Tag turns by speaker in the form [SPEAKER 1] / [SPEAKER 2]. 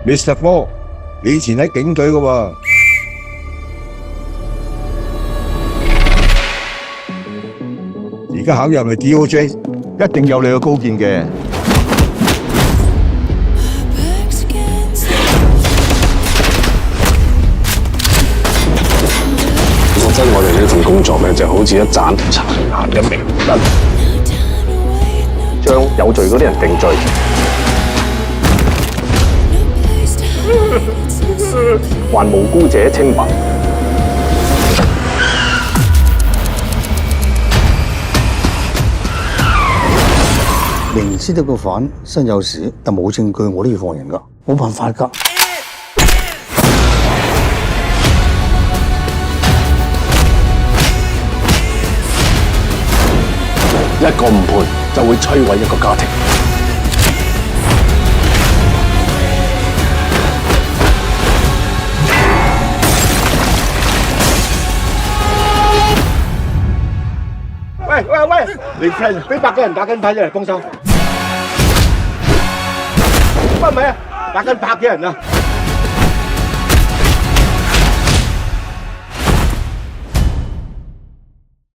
[SPEAKER 1] Mr. 哥，你以前喺警隊嘅喎。而家考入嚟 DOJ，一定有你嘅高見嘅。
[SPEAKER 2] 講真，我哋呢份工作咧，就好似一盞殘顏嘅明燈，將有罪嗰啲人定罪，還無辜者清白。
[SPEAKER 3] 明知道個犯身有事，但冇證據，我都要放人噶，冇辦法噶。
[SPEAKER 2] 一個誤判就會摧毀一個家庭。
[SPEAKER 1] 喂，你 friend 俾100個人打緊牌出嚟幫手，乜唔係啊？打緊100幾人啊！